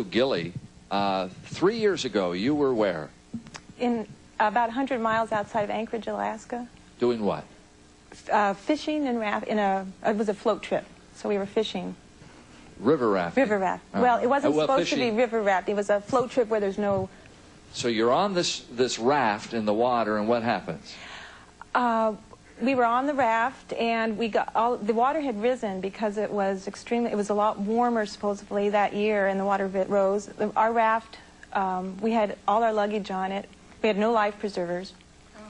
Gilly, 3 years ago, you were where? In about 100 miles outside of Anchorage, Alaska. Doing what? Fishing and it was a float trip, so we were fishing. River rafting? River raft. Well, it wasn't supposed to be river rafting. It was a float trip where there's no... So you're on this raft in the water, and what happens? We were on the raft, and the water had risen because it was a lot warmer supposedly that year, and the water rose. Our raft, we had all our luggage on it. We had no life preservers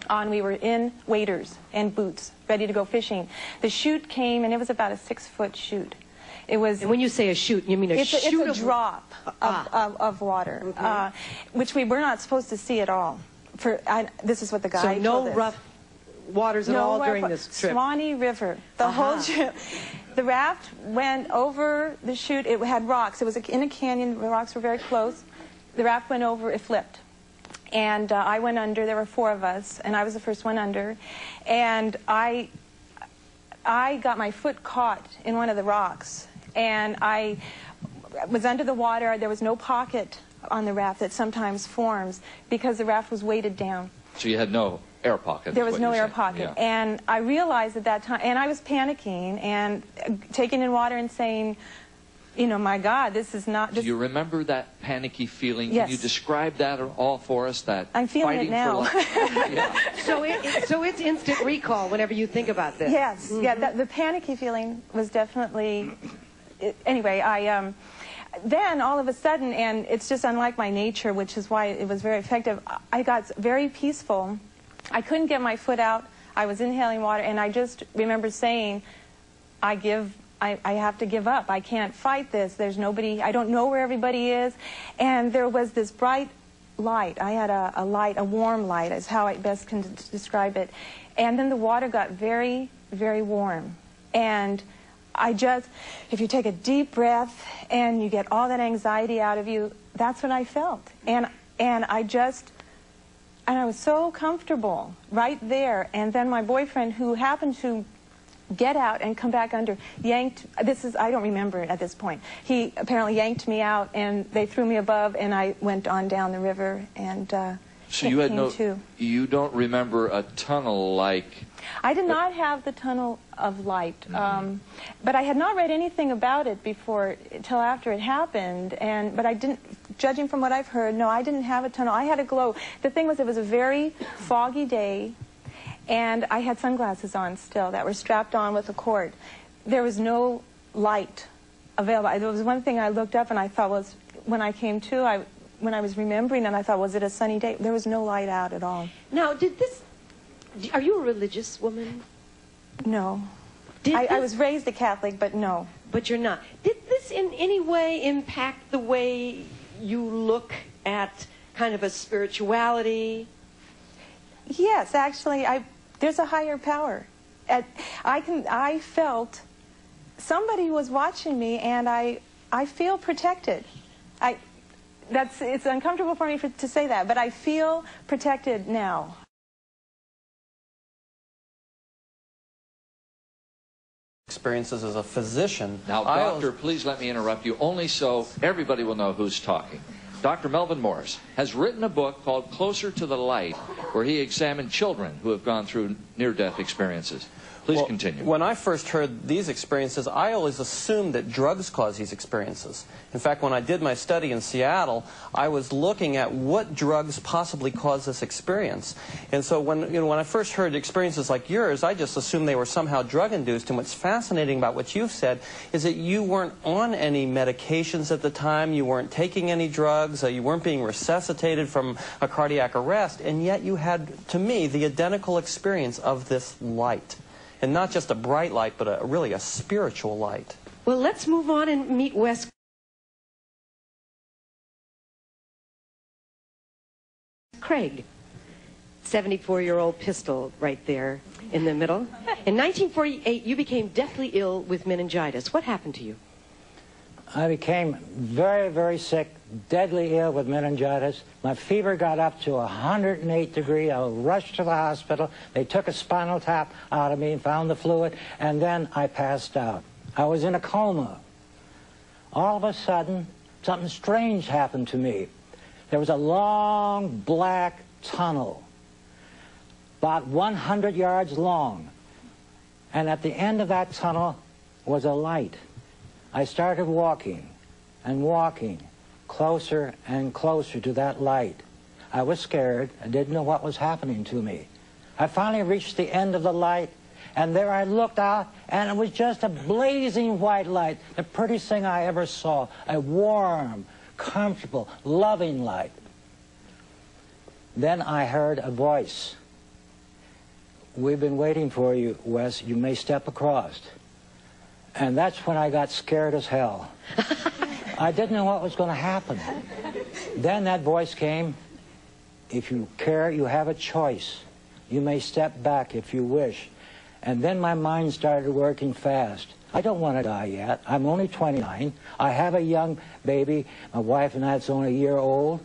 on. We were in waders and boots, ready to go fishing. The chute came, and it was about a 6-foot chute. It was. And when you say a chute, you mean a chute? It's a drop of water, okay. Which we were not supposed to see at all. This is what the guy told us. So no rough waters at all during this trip? Swanee River, the whole trip. The raft went over the chute. It had rocks. It was in a canyon. The rocks were very close. The raft went over. It flipped. And I went under. There were 4 of us, and I was the first one under. And I got my foot caught in one of the rocks, and I was under the water. There was no pocket on the raft that sometimes forms because the raft was weighted down. So you had no air pocket? There was no air pocket. Yeah. And I realized at that time, and I was panicking and taking in water and saying, you know, my God, this is not... Do you remember that panicky feeling? Yes. Can you describe that all for us? That I'm feeling it now. Yeah. So it's instant recall whenever you think about this. Yes. Mm-hmm. Yeah, the panicky feeling was definitely... Anyway, then all of a sudden, and it's just unlike my nature, which is why it was very effective, I got very peaceful. I couldn't get my foot out. I was inhaling water, and I just remember saying, I have to give up. I can't fight this. There's nobody. I don't know where everybody is. And there was this bright light. I had a light, a warm light is how I best can describe it. And then the water got very, very warm. And if you take a deep breath and you get all that anxiety out of you, that's what I felt. And I was so comfortable right there. And then my boyfriend, who happened to get out and come back under, I don't remember it at this point. He apparently yanked me out, and they threw me above, and I went on down the river, and so you don't remember a tunnel like... I did not have the tunnel of light, but I had not read anything about it before, till after it happened, but I didn't, judging from what I've heard, no, I didn't have a tunnel. I had a glow. The thing was, it was a very foggy day, and I had sunglasses on still that were strapped on with a cord. There was no light available. There was one thing I looked up and I thought was, when I came to, when I was remembering, and I thought, was it a sunny day? There was no light out at all. Now, are you a religious woman? No. I was raised a Catholic, but no. But you're not. Did this in any way impact the way you look at kind of a spirituality? Yes, actually, there's a higher power. I felt somebody was watching me, and I feel protected. It's uncomfortable for me to say that, but I feel protected now. Experiences as a physician. Now, doctor, please let me interrupt you, only so everybody will know who's talking. Dr. Melvin Morse has written a book called Closer to the Light, where he examined children who have gone through near-death experiences. Please continue. When I first heard these experiences, I always assumed that drugs cause these experiences. In fact, when I did my study in Seattle, I was looking at what drugs possibly cause this experience. And so when I first heard experiences like yours, I just assumed they were somehow drug-induced. And what's fascinating about what you've said is that you weren't on any medications at the time, you weren't taking any drugs, you weren't being resuscitated from a cardiac arrest, and yet you had, to me, the identical experience of this light. And not just a bright light, but really a spiritual light. Well, let's move on and meet Wes. Craig, 74-year-old pistol right there in the middle. In 1948, you became deathly ill with meningitis. What happened to you? I became very, very sick, deadly ill with meningitis. My fever got up to 108 degrees. I was rushed to the hospital. They took a spinal tap out of me and found the fluid, and then I passed out. I was in a coma. All of a sudden, something strange happened to me. There was a long black tunnel, about 100 yards long, and at the end of that tunnel was a light. I started walking and walking closer and closer to that light. I was scared. I didn't know what was happening to me. I finally reached the end of the light, and there I looked out, and it was just a blazing white light, the prettiest thing I ever saw, a warm, comfortable, loving light. Then I heard a voice. "We've been waiting for you, Wes. You may step across." And that's when I got scared as hell. I didn't know what was going to happen. Then that voice came, "If you care, you have a choice. You may step back if you wish." And then my mind started working fast. I don't want to die yet. I'm only 29. I have a young baby. My wife and that's only a year old.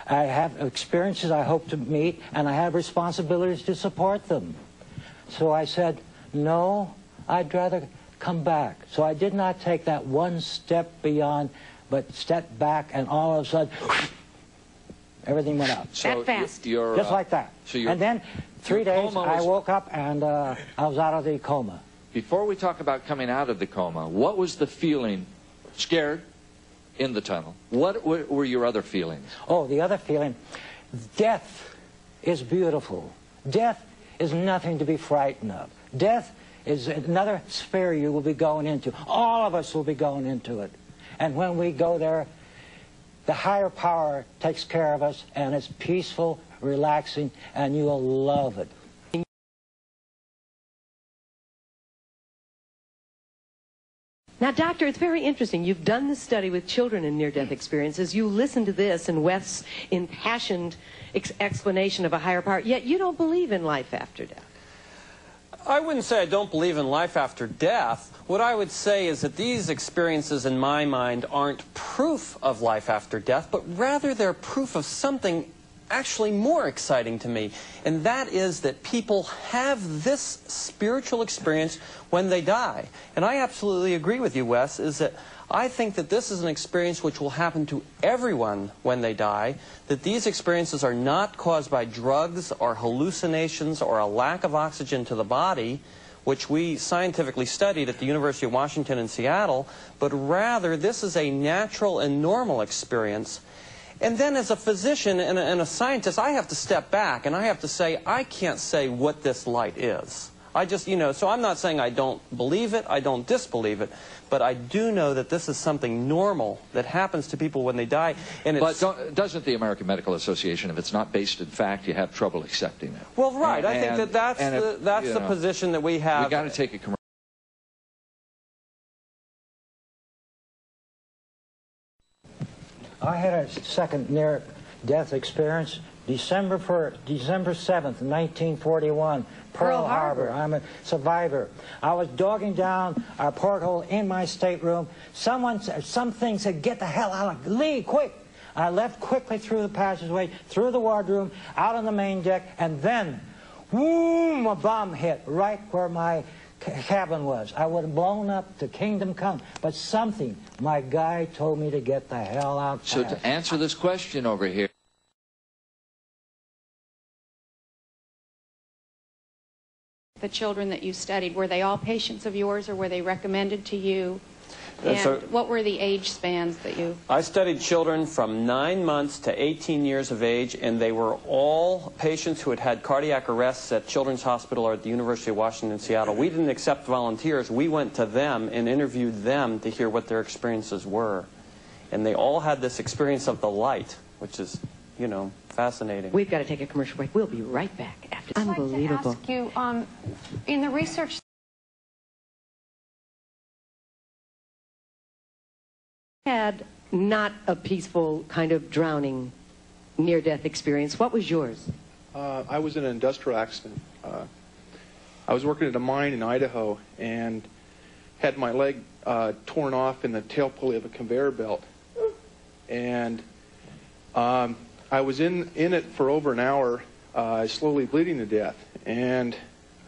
I have experiences I hope to meet, and I have responsibilities to support them. So I said, no, I'd rather come back. So I did not take that one step beyond, but stepped back, and all of a sudden, everything went up. That fast. Just like that. So and then 3 days, I woke up, and I was out of the coma. Before we talk about coming out of the coma, what was the feeling? Scared? In the tunnel? What were your other feelings? Oh, the other feeling, death is beautiful. Death is nothing to be frightened of. Death is another sphere you will be going into. All of us will be going into it. And when we go there, the higher power takes care of us, and it's peaceful, relaxing, and you will love it. Now, Doctor, it's very interesting. You've done this study with children in near-death experiences. You listen to this and Wes' impassioned explanation of a higher power, yet you don't believe in life after death. I wouldn't say I don't believe in life after death. What I would say is that these experiences, in my mind, aren't proof of life after death, but rather they're proof of something actually more exciting to me, and that is that people have this spiritual experience when they die. And I absolutely agree with you, Wes, is that I think that this is an experience which will happen to everyone when they die, that these experiences are not caused by drugs or hallucinations or a lack of oxygen to the body, which we scientifically studied at the University of Washington in Seattle, but rather this is a natural and normal experience. And then as a physician and a scientist, I have to step back and I have to say, I can't say what this light is. I just, so I'm not saying I don't believe it, I don't disbelieve it, but I do know that this is something normal that happens to people when they die. And it's, but doesn't the American Medical Association, if it's not based in fact, you have trouble accepting it? Well, right. I think that's the position that we have. We got to take a commercial. I had a second near-death experience, December 7th, 1941, Pearl Harbor. I'm a survivor. I was dogging down our porthole in my stateroom. Something said, "Get the hell out, leave, quick." I left quickly through the passageway, through the wardroom, out on the main deck, and then, boom, a bomb hit right where my cabin was. I would have blown up to kingdom come, but something, my guy told me to get the hell out fast. So to answer this question over here, the children that you studied, were they all patients of yours, or were they recommended to you? And what were the age spans that you... I studied children from 9 months to 18 years of age, and they were all patients who had had cardiac arrests at Children's Hospital or at the University of Washington in Seattle. We didn't accept volunteers. We went to them and interviewed them to hear what their experiences were. And they all had this experience of the light, which is, fascinating. We've got to take a commercial break. We'll be right back after. Unbelievable. I'd like to ask you, in the research Had not a peaceful kind of drowning near-death experience. What was yours? I was in an industrial accident. I was working at a mine in Idaho and had my leg torn off in the tail pulley of a conveyor belt. And I was in it for over an hour, slowly bleeding to death. And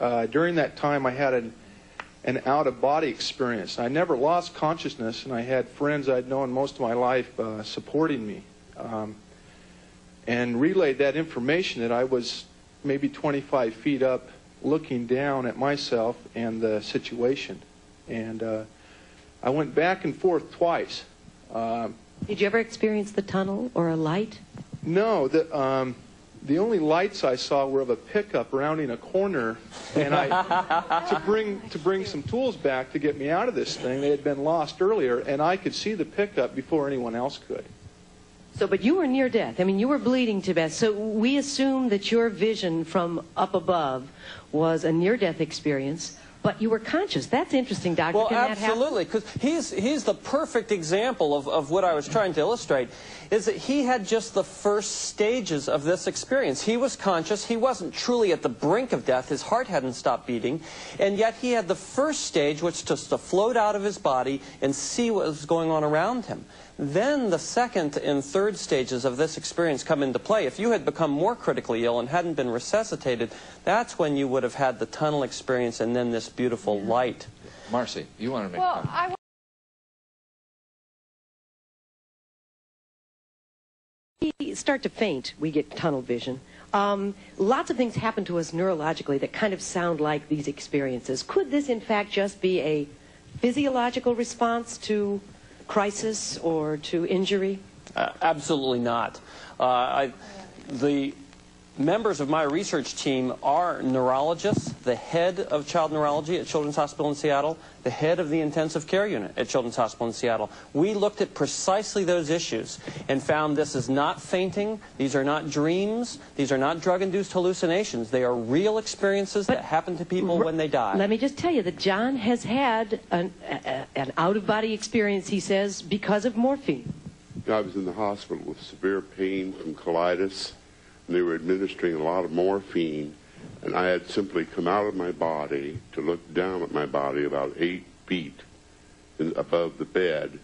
during that time, I had an out-of-body experience. I never lost consciousness, and I had friends I'd known most of my life supporting me, and relayed that information that I was maybe 25 feet up looking down at myself and the situation. And I went back and forth twice. Did you ever experience the tunnel or a light? No, the only lights I saw were of a pickup rounding a corner, and to bring some tools back to get me out of this thing. They had been lost earlier, and I could see the pickup before anyone else could. So, but you were near death. I mean, you were bleeding to death. So we assume that your vision from up above was a near-death experience. But you were conscious. That's interesting, Doctor. Well, Can that absolutely, because he's the perfect example of what I was trying to illustrate, is that he had just the first stages of this experience. He was conscious. He wasn't truly at the brink of death. His heart hadn't stopped beating. And yet he had the first stage, which was to float out of his body and see what was going on around him. Then the second and third stages of this experience come into play. If you had become more critically ill and hadn't been resuscitated, that's when you would have had the tunnel experience and then this beautiful light. Marcy, you want to make Well, We start to faint, we get tunnel vision. Lots of things happen to us neurologically that kind of sound like these experiences. Could this, in fact, just be a physiological response to crisis or to injury? Absolutely not. The members of my research team are neurologists, the head of child neurology at Children's Hospital in Seattle, the head of the intensive care unit at Children's Hospital in Seattle. We looked at precisely those issues and found this is not fainting, these are not dreams, these are not drug-induced hallucinations. They are real experiences that happen to people when they die. Let me just tell you that John has had an out-of-body experience, he says, because of morphine. I was in the hospital with severe pain from colitis, and they were administering a lot of morphine, and I had simply come out of my body to look down at my body about 8 feet above the bed.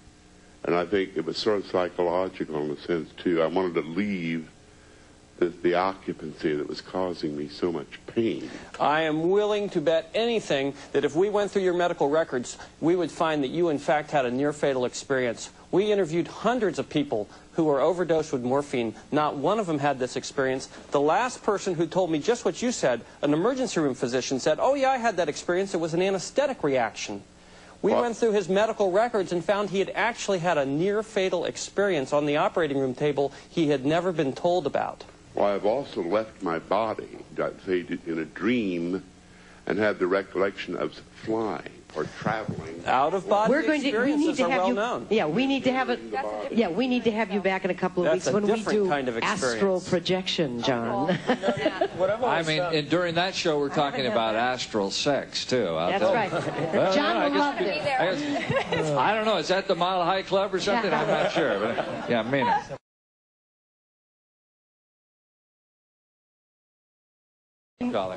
And I think it was sort of psychological in a sense, too. I wanted to leave the occupancy that was causing me so much pain. I am willing to bet anything that if we went through your medical records, we would find that you, in fact, had a near-fatal experience. We interviewed hundreds of people who were overdosed with morphine. Not one of them had this experience. The last person who told me just what you said, an emergency room physician, said, "Oh, yeah, I had that experience. It was an anesthetic reaction." We went through his medical records and found he had actually had a near-fatal experience on the operating room table he had never been told about. Well, I've also left my body, I'd say, in a dream, and had the recollection of flying or traveling. Out-of-body experiences are well known. Yeah, we need to have we need to have you back in a couple of weeks when we do kind of astral projection, John. I mean, during that show, we're talking about astral sex, too. That's right. Well, John will love it. I don't know. Is that the Mile High Club or something? I'm not sure. But, yeah, I mean it.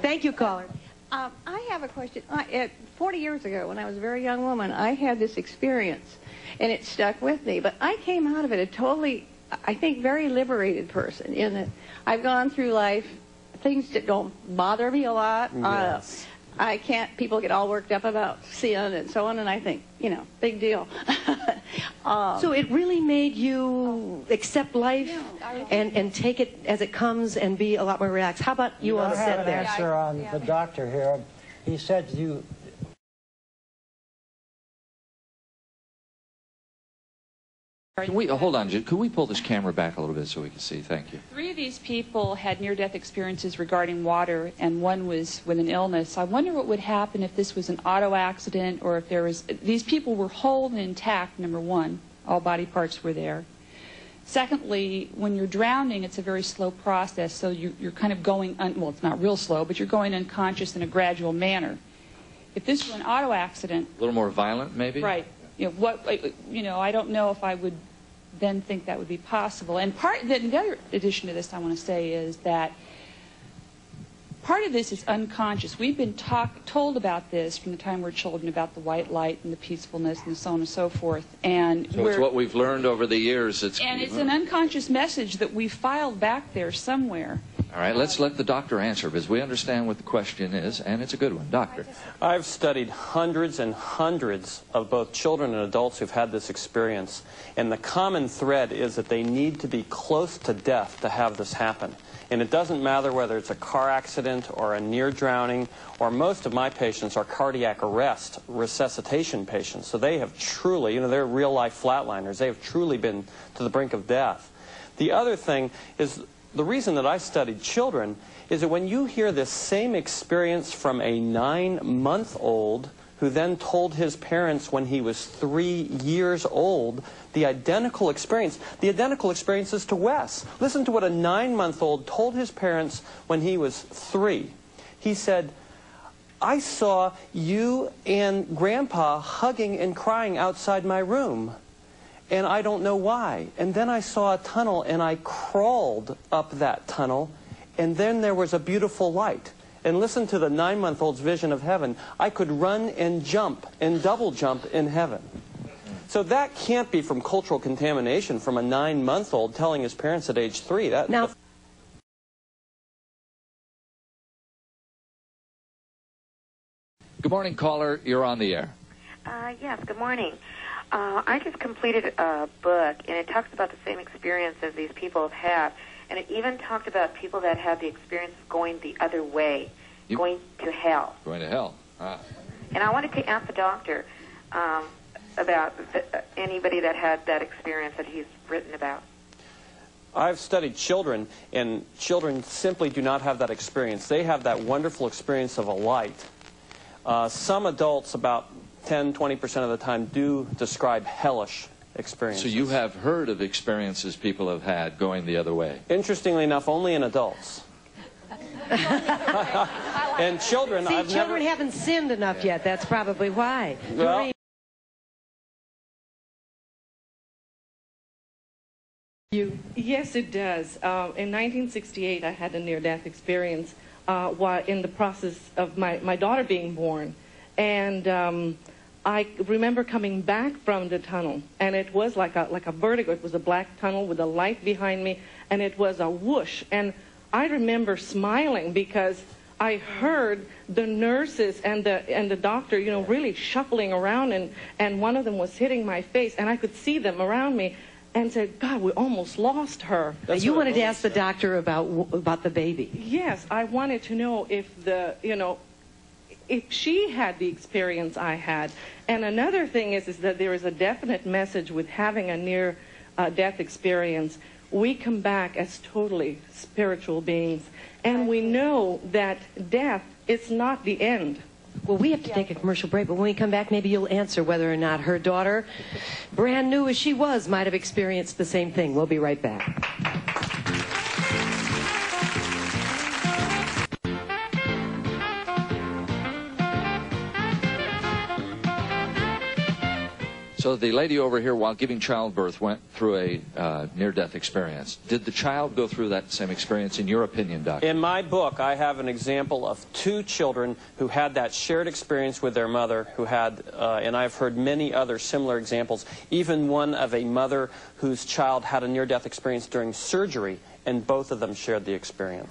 Thank you, caller. I have a question. 40 years ago, when I was a very young woman, I had this experience, and it stuck with me. But I came out of it a totally, I think, very liberated person in that I've gone through life, things that don't bother me a lot. Yes. I can't, people get all worked up about sin and so on, and I think, you know, big deal. So it really made you accept life and take it as it comes and be a lot more relaxed. How about you on the set there? I have an answer on the doctor here. He said you... Hold on, could we pull this camera back a little bit so we can see? Thank you. 3 of these people had near-death experiences regarding water, and 1 was with an illness. I wonder what would happen if this was an auto accident, or if there was... These people were whole and intact, number 1. All body parts were there. Secondly, when you're drowning, it's a very slow process, so you're kind of going... well, it's not real slow, but you're going unconscious in a gradual manner. If this were an auto accident... A little more violent, maybe? Right. I don't know if I would then think that would be possible. And the other addition to this I want to say is that part of this is unconscious. We've been told about this from the time we're children, about the white light and the peacefulness and so on and so forth. And so it's what we've learned over the years. And it's an unconscious message that we filed back there somewhere. All right, let's let the doctor answer, because we understand what the question is, and it's a good one. Doctor. I've studied hundreds and hundreds of both children and adults who've had this experience, and the common thread is that they need to be close to death to have this happen. And it doesn't matter whether it's a car accident or a near drowning, or most of my patients are cardiac arrest resuscitation patients. So they have truly, they're real-life flatliners. They have truly been to the brink of death. The other thing is, the reason that I studied children is that when you hear this same experience from a 9-month-old who then told his parents when he was 3 years old, the identical experience is to Wes. Listen to what a 9-month-old told his parents when he was 3. He said, "I saw you and Grandpa hugging and crying outside my room. And I don't know why. And then I saw a tunnel, and I crawled up that tunnel, and then there was a beautiful light." And listen to the 9-month-old's vision of heaven. "I could run and jump and double jump in heaven." So that can't be from cultural contamination from a 9-month-old telling his parents at age 3. Now, Good morning, caller. You're on the air. Yes, good morning. I just completed a book, and it talks about the same experience as these people have had, and it even talked about people that had the experience of going the other way, going to hell. Going to hell. And I wanted to ask the doctor about anybody that had that experience that he's written about. I've studied children, and children simply do not have that experience. They have that wonderful experience of a light. Some adults, about 10-20% of the time, do describe hellish experiences. So you have heard of experiences people have had going the other way? Interestingly enough, only in adults. And children, see, children haven't sinned enough yet. That's probably why. Well, Yes, it does. In 1968, I had a near-death experience while in the process of my daughter being born. And I remember coming back from the tunnel, and it was like a vertigo. It was a black tunnel with a light behind me, and it was a whoosh. And I remember smiling because I heard the nurses and the doctor, really shuffling around, and one of them was hitting my face, and I could see them around me, and said, "God, we almost lost her." You wanted to ask the doctor about the baby. Yes, I wanted to know if if she had the experience I had. And another thing is that there is a definite message with having a near-death experience. We come back as totally spiritual beings, and we know that death is not the end. Well, we have to take a commercial break, but when we come back, maybe you'll answer whether or not her daughter, brand new as she was, might have experienced the same thing. We'll be right back. So the lady over here, while giving childbirth, went through a near-death experience. Did the child go through that same experience, in your opinion, Doctor? In my book, I have an example of 2 children who had that shared experience with their mother, who had, and I've heard many other similar examples, even one of a mother whose child had a near-death experience during surgery, and both of them shared the experience.